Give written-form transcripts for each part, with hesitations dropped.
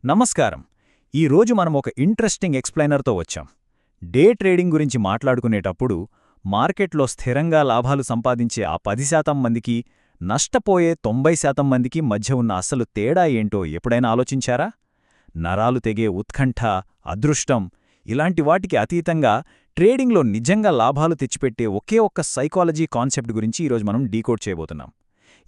నమస్కారం. ఈరోజు మనం ఒక ఇంట్రెస్టింగ్ ఎక్స్ప్లెయినర్తో వచ్చాం. డే ట్రేడింగ్ గురించి మాట్లాడుకునేటప్పుడు మార్కెట్లో స్థిరంగా లాభాలు సంపాదించే ఆ 10% మందికి, నష్టపోయే 90% మందికి మధ్య ఉన్న అసలు తేడా ఏంటో ఎప్పుడైనా ఆలోచించారా? నరాలు తెగే ఉత్కంఠ, అదృష్టం ఇలాంటి వాటికి అతీతంగా ట్రేడింగ్లో నిజంగా లాభాలు తెచ్చిపెట్టే ఒకే ఒక్క సైకాలజీ కాన్సెప్ట్ గురించి ఈరోజు మనం డీకోడ్ చేయబోతున్నాం.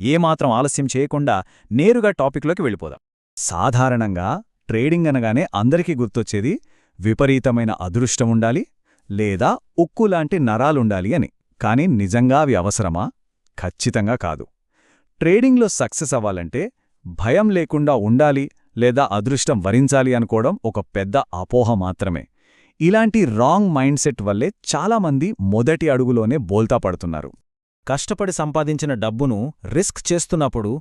ఏమాత్రం ఆలస్యం చేయకుండా నేరుగా టాపిక్లోకి వెళ్ళిపోదాం. సాధారణంగా ట్రేడింగ్ అనగానే అందరికీ గుర్తొచ్చేది విపరీతమైన అదృష్టముండాలి లేదా ఉక్కులాంటి నరాలుండాలి అని. కాని నిజంగా అవి అవసరమా? ఖచ్చితంగా కాదు. ట్రేడింగ్లో సక్సెస్ అవ్వాలంటే భయం లేకుండా ఉండాలి లేదా అదృష్టం వరించాలి అనుకోవడం ఒక పెద్ద అపోహ మాత్రమే. ఇలాంటి రాంగ్ మైండ్ సెట్ వల్లే చాలామంది మొదటి అడుగులోనే బోల్తా పడుతున్నారు. కష్టపడి సంపాదించిన డబ్బును రిస్క్ చేస్తున్నప్పుడు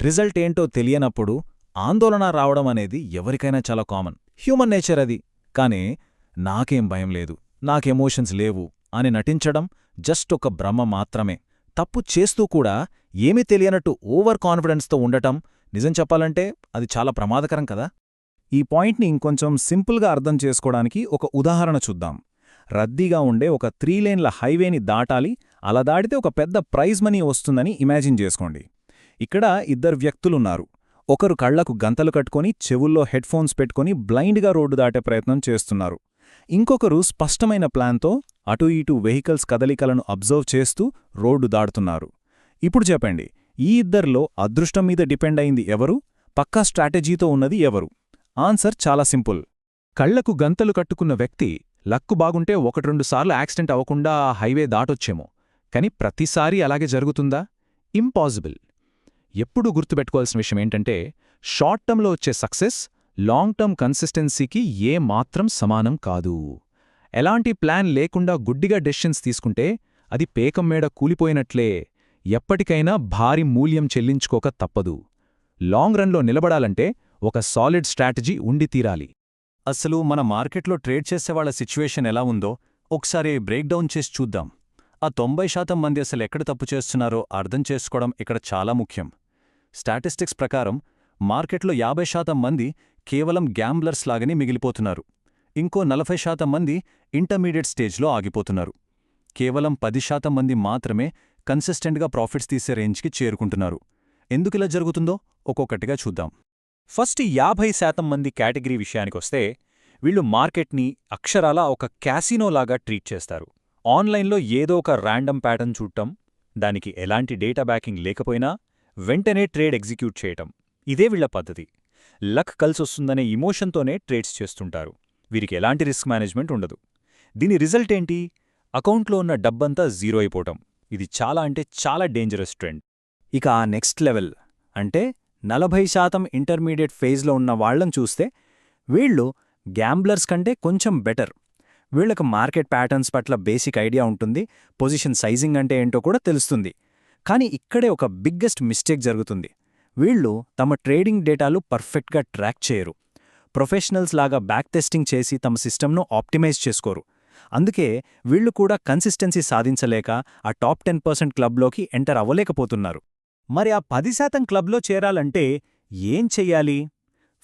రిజల్ట్ ఏంటో తెలియనప్పుడు ఆందోళన రావడం అనేది ఎవరికైనా చాలా కామన్, హ్యూమన్ నేచర్ అది. కానీ నాకేం భయం లేదు, నాకెమోషన్స్ లేవు అని నటించడం జస్ట్ ఒక భ్రమ మాత్రమే. తప్పు చేస్తూ కూడా ఏమీ తెలియనట్టు ఓవర్ కాన్ఫిడెన్స్తో ఉండటం, నిజం చెప్పాలంటే అది చాలా ప్రమాదకరం కదా. ఈ పాయింట్ని ఇంకొంచెం సింపుల్గా అర్థం చేసుకోవడానికి ఒక ఉదాహరణ చూద్దాం. రద్దీగా ఉండే ఒక 3 లేన్ల హైవేని దాటాలి, అలా దాటితే ఒక పెద్ద ప్రైజ్ మనీ వస్తుందని ఇమాజిన్ చేసుకోండి. ఇక్కడ ఇద్దరు వ్యక్తులున్నారు. ఒకరు కళ్లకు గంతలు కట్టుకొని చెవుల్లో హెడ్ఫోన్స్ పెట్టుకుని బ్లైండ్గా రోడ్డు దాటే ప్రయత్నం చేస్తున్నారు. ఇంకొకరు స్పష్టమైన ప్లాన్తో అటూ ఇటూ వెహికల్స్ కదలికలను అబ్జర్వ్ చేస్తూ రోడ్డు దాటుతున్నారు. ఇప్పుడు చెప్పండి, ఈ ఇద్దరిలో అదృష్టం మీద డిపెండ్ అయింది ఎవరు? పక్కా స్ట్రాటజీతో ఉన్నది ఎవరు? ఆన్సర్ చాలా సింపుల్. కళ్లకు గంతలు కట్టుకున్న వ్యక్తి లక్కు బాగుంటే 1-2 సార్లు యాక్సిడెంట్ అవ్వకుండా ఆ హైవే దాటొచ్చేమో. కాని ప్రతిసారీ అలాగే జరుగుతుందా? ఇంపాసిబుల్. ఎప్పుడూ గుర్తుపెట్టుకోవాల్సిన విషయం ఏంటంటే, షార్ట్ టర్మ్లో వచ్చే సక్సెస్ లాంగ్ టర్మ్ కన్సిస్టెన్సీకి ఏమాత్రం సమానం కాదు. ఎలాంటి ప్లాన్ లేకుండా గుడ్డిగా డెసిషన్స్ తీసుకుంటే అది పేకం మేడ కూలిపోయినట్లే, ఎప్పటికైనా భారీ మూల్యం చెల్లించుకోక తప్పదు. లాంగ్ రన్లో నిలబడాలంటే ఒక సాలిడ్ స్ట్రాటజీ ఉండి తీరాలి. అసలు మన మార్కెట్లో ట్రేడ్ చేసేవాళ్ల సిచ్యువేషన్ ఎలా ఉందో ఒకసారి బ్రేక్డౌన్ చేసి చూద్దాం. ఆ 90% మంది అసలు ఎక్కడ తప్పు చేస్తున్నారో అర్థం చేసుకోవడం ఇక్కడ చాలా ముఖ్యం. స్టాటిస్టిక్స్ ప్రకారం మార్కెట్లో 50% మంది కేవలం గ్యాంబ్లర్స్ లాగానే మిగిలిపోతున్నారు. ఇంకో 40% మంది ఇంటర్మీడియట్ స్టేజ్లో ఆగిపోతున్నారు. కేవలం 10% మంది మాత్రమే కన్సిస్టెంట్గా ప్రాఫిట్స్ తీసే రేంజ్కి చేరుకుంటున్నారు. ఎందుకిలా జరుగుతుందో ఒక్కొక్కటిగా చూద్దాం. ఫస్ట్ 50% మంది కేటగిరీ విషయానికొస్తే, వీళ్లు మార్కెట్ని అక్షరాలా ఒక క్యాసినోలాగా ట్రీట్ చేస్తారు. ఆన్లైన్లో ఏదో ఒక ర్యాండమ్ ప్యాటర్న్ చూడటం, దానికి ఎలాంటి డేటా బ్యాకింగ్ లేకపోయినా వెంటనే ట్రేడ్ ఎగ్జిక్యూట్ చేయటం, ఇదే వీళ్ల పద్ధతి. లక్ కలిసొస్తుందనే ఇమోషన్తోనే ట్రేడ్స్ చేస్తుంటారు. వీరికి ఎలాంటి రిస్క్ మేనేజ్మెంట్ ఉండదు. దీని రిజల్ట్ ఏంటి? అకౌంట్లో ఉన్న డబ్బంతా జీరో అయిపోవటం. ఇది చాలా అంటే చాలా డేంజరస్ ట్రెండ్. ఇక ఆ నెక్స్ట్ లెవెల్ అంటే 40% ఇంటర్మీడియట్ ఫేజ్లో ఉన్న వాళ్లను చూస్తే, వీళ్లు గ్యాంబ్లర్స్ కంటే కొంచెం బెటర్. వీళ్లకు మార్కెట్ ప్యాటర్న్స్ పట్ల బేసిక్ ఐడియా ఉంటుంది, పొజిషన్ సైజింగ్ అంటే ఏంటో కూడా తెలుస్తుంది. కానీ ఇక్కడే ఒక బిగ్గెస్ట్ మిస్టేక్ జరుగుతుంది. వీళ్లు తమ ట్రేడింగ్ డేటాలు పర్ఫెక్ట్గా ట్రాక్ చేయరు. ప్రొఫెషనల్స్ లాగా బ్యాక్ టెస్టింగ్ చేసి తమ సిస్టమ్ను ఆప్టిమైజ్ చేసుకోరు. అందుకే వీళ్లు కూడా కన్సిస్టెన్సీ సాధించలేక ఆ టాప్ 10% క్లబ్లోకి ఎంటర్ అవ్వలేకపోతున్నారు. మరి ఆ 10% క్లబ్లో చేరాలంటే ఏం చెయ్యాలి?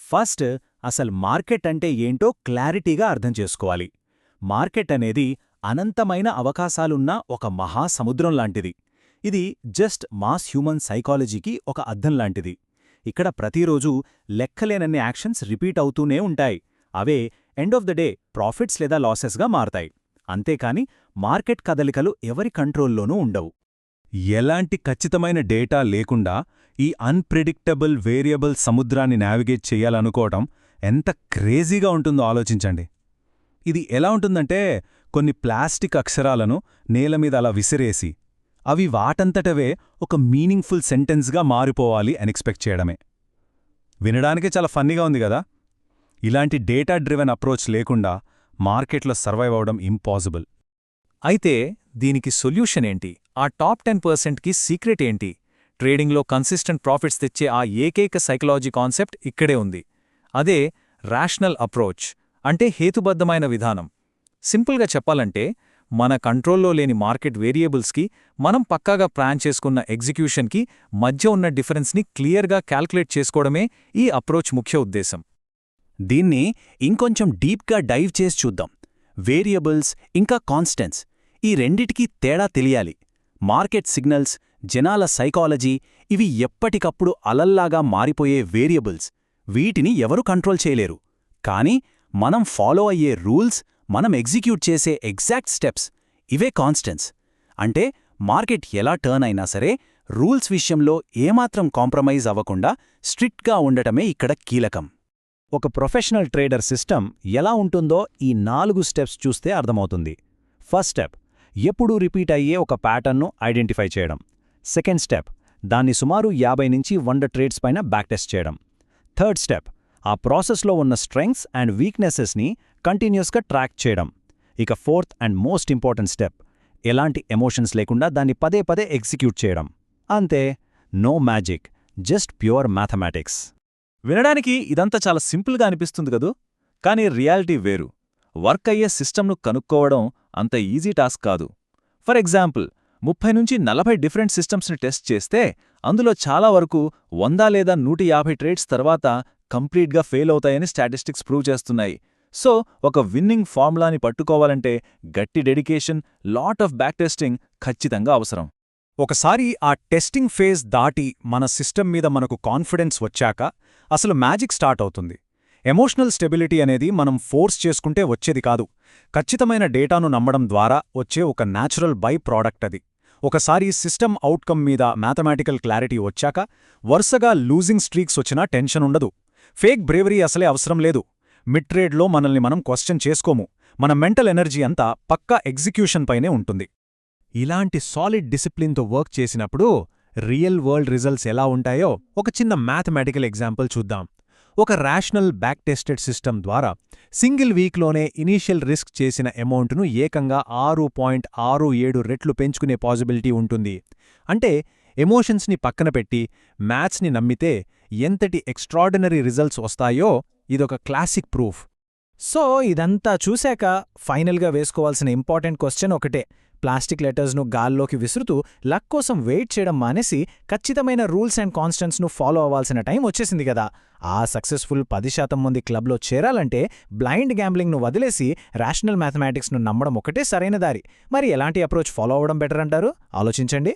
ఫస్ట్ అసలు మార్కెట్ అంటే ఏంటో క్లారిటీగా అర్థం చేసుకోవాలి. మార్కెట్ అనేది అనంతమైన అవకాశాలున్న ఒక మహాసముద్రం లాంటిది. ఇది జస్ట్ మాస్ హ్యూమన్ సైకాలజీకి ఒక అద్దం లాంటిది. ఇక్కడ ప్రతిరోజూ లెక్కలేనన్ని యాక్షన్స్ రిపీట్ అవుతూనే ఉంటాయి. అవే end of the day profits లేదా లాసెస్గా మారతాయి. అంతేకాని మార్కెట్ కదలికలు ఎవరి కంట్రోల్లోనూ ఉండవు. ఎలాంటి ఖచ్చితమైన డేటా లేకుండా ఈ అన్ప్రెడిక్టబుల్ వేరియబుల్ సముద్రాన్ని నావిగేట్ చెయ్యాలనుకోవటం ఎంత క్రేజీగా ఉంటుందో ఆలోచించండి. ఇది ఎలా ఉంటుందంటే, కొన్ని ప్లాస్టిక్ అక్షరాలను నేలమీద అలా విసిరేసి అవి వాటంతటవే ఒక మీనింగ్ఫుల్ సెంటెన్స్గా మారిపోవాలి అని ఎక్స్పెక్ట్ చేయడమే. వినడానికే చాలా ఫన్నీగా ఉంది కదా. ఇలాంటి డేటా డ్రివెన్ అప్రోచ్ లేకుండా మార్కెట్లో సర్వైవ్ అవడం ఇంపాసిబుల్. అయితే దీనికి సొల్యూషన్ ఏంటి? ఆ టాప్ 10%కి సీక్రెట్ ఏంటి? ట్రేడింగ్లో కన్సిస్టెంట్ ప్రాఫిట్స్ తెచ్చే ఆ ఏకైక సైకలాజీ కాన్సెప్ట్ ఇక్కడే ఉంది. అదే రేషనల్ అప్రోచ్, అంటే హేతుబద్ధమైన విధానం. సింపుల్గా చెప్పాలంటే, మన కంట్రోల్లో లేని మార్కెట్ వేరియబుల్స్కి మనం పక్కాగా ప్లాన్ చేసుకున్న ఎగ్జిక్యూషన్కి మధ్య ఉన్న డిఫరెన్స్ని క్లియర్గా క్యాల్కులేట్ చేసుకోవడమే ఈ అప్రోచ్ ముఖ్య ఉద్దేశం. దీన్ని ఇంకొంచెం డీప్గా డైవ్ చేసి చూద్దాం. వేరియబుల్స్ ఇంకా కాన్స్టెంట్స్, ఈ రెండిటికీ తేడా తెలియాలి. మార్కెట్ సిగ్నల్స్, జనాల సైకాలజీ, ఇవి ఎప్పటికప్పుడు అలల్లాగా మారిపోయే వేరియబుల్స్. వీటిని ఎవరూ కంట్రోల్ చేయలేరు. కానీ మనం ఫాలో అయ్యే రూల్స్, మనం ఎగ్జిక్యూట్ చేసే ఎగ్జాక్ట్ స్టెప్స్, ఇవే కాన్స్టెంట్స్. అంటే మార్కెట్ ఎలా టర్న్ అయినా సరే రూల్స్ విషయంలో ఏమాత్రం కాంప్రమైజ్ అవ్వకుండా స్ట్రిక్ట్గా ఉండటమే ఇక్కడ కీలకం. ఒక ప్రొఫెషనల్ ట్రేడర్ సిస్టమ్ ఎలా ఉంటుందో ఈ 4 స్టెప్స్ చూస్తే అర్థమవుతుంది. ఫస్ట్ స్టెప్, ఎప్పుడూ రిపీట్ అయ్యే ఒక ప్యాటర్న్ను ఐడెంటిఫై చేయడం. సెకండ్ స్టెప్, దాన్ని సుమారు 50 నుంచి 100 ట్రేడ్స్ పైన బ్యాక్టెస్ట్ చేయడం. థర్డ్ స్టెప్, ఆ ప్రాసెస్లో ఉన్న స్ట్రెంగ్స్ అండ్ వీక్నెసెస్ని కంటిన్యూస్గా ట్రాక్ చేయడం. ఇక fourth and most important step, ఎలాంటి ఎమోషన్స్ లేకుండా దాన్ని పదే పదే ఎగ్జిక్యూట్ చేయడం. అంతే, no magic, just pure mathematics. వినడానికి ఇదంతా చాలా సింపుల్గా అనిపిస్తుంది కదూ, కానీ రియాలిటీ వేరు. వర్క్ అయ్యే సిస్టమ్ను కనుక్కోవడం అంత ఈజీ టాస్క్ కాదు. ఫర్ ఎగ్జాంపుల్, 30 నుంచి 40 డిఫరెంట్ సిస్టమ్స్ని టెస్ట్ చేస్తే అందులో చాలా వరకు 100 లేదా 150 ట్రేడ్స్ తర్వాత కంప్లీట్గా ఫెయిల్ అవుతాయని స్టాటిస్టిక్స్ ప్రూవ్ చేస్తున్నాయి. సో ఒక విన్నింగ్ ఫార్ములాని పట్టుకోవాలంటే గట్టి dedication, lot of back testing ఖచ్చితంగా అవసరం. ఒకసారి ఆ టెస్టింగ్ ఫేజ్ దాటి మన సిస్టమ్ మీద మనకు కాన్ఫిడెన్స్ వచ్చాక అసలు మ్యాజిక్ స్టార్ట్ అవుతుంది. ఎమోషనల్ స్టెబిలిటీ అనేది మనం ఫోర్స్ చేసుకుంటే వచ్చేది కాదు. ఖచ్చితమైన డేటాను నమ్మడం ద్వారా వచ్చే ఒక న్యాచురల్ బై ప్రోడక్ట్ అది. ఒకసారి సిస్టమ్ అవుట్కమ్ మీద మ్యాథమెటికల్ క్లారిటీ వచ్చాక వరుసగా లూజింగ్ స్ట్రీక్స్ వచ్చినా టెన్షన్ ఉండదు. ఫేక్ బ్రేవరీ అసలే అవసరం లేదు. మిడ్ ట్రేడ్లో మనల్ని మనం క్వశ్చన్ చేసుకోము. మన మెంటల్ ఎనర్జీ అంతా పక్కా ఎగ్జిక్యూషన్ పైనే ఉంటుంది. ఇలాంటి సాలిడ్ డిసిప్లిన్తో వర్క్ చేసినప్పుడు రియల్ వరల్డ్ రిజల్ట్స్ ఎలా ఉంటాయో ఒక చిన్న మ్యాథమెటికల్ ఎగ్జాంపుల్ చూద్దాం. ఒక రేషనల్ బ్యాక్ టెస్టెడ్ సిస్టమ్ ద్వారా సింగిల్ వీక్లోనే ఇనీషియల్ రిస్క్ చేసిన అమౌంట్ను ఏకంగా 6.67 రెట్లు పెంచుకునే పాజిబిలిటీ ఉంటుంది. అంటే ఎమోషన్స్ని పక్కన పెట్టి మ్యాథ్స్ని నమ్మితే ఎంతటి ఎక్స్ట్రార్డినరీ రిజల్ట్స్ వస్తాయో ఇదొక క్లాసిక్ ప్రూఫ్. సో ఇదంతా చూశాక ఫైనల్గా వేసుకోవాల్సిన ఇంపార్టెంట్ క్వశ్చన్ ఒకటే. ప్లాస్టిక్ లెటర్స్ను గాల్లోకి విసురుతూ లక్ కోసం వెయిట్ చేయడం మానేసి ఖచ్చితమైన రూల్స్ అండ్ కాన్స్టెంట్స్ను ఫాలో అవ్వాల్సిన టైం వచ్చేసింది కదా. ఆ సక్సెస్ఫుల్ 10% మంది క్లబ్లో చేరాలంటే బ్లైండ్ గ్యాంబ్లింగ్ను వదిలేసి రేషనల్ మ్యాథమెటిక్స్ను నమ్మడం ఒకటే సరైన దారి. మరి ఎలాంటి అప్రోచ్ ఫాలో అవ్వడం బెటర్ అంటారు? ఆలోచించండి.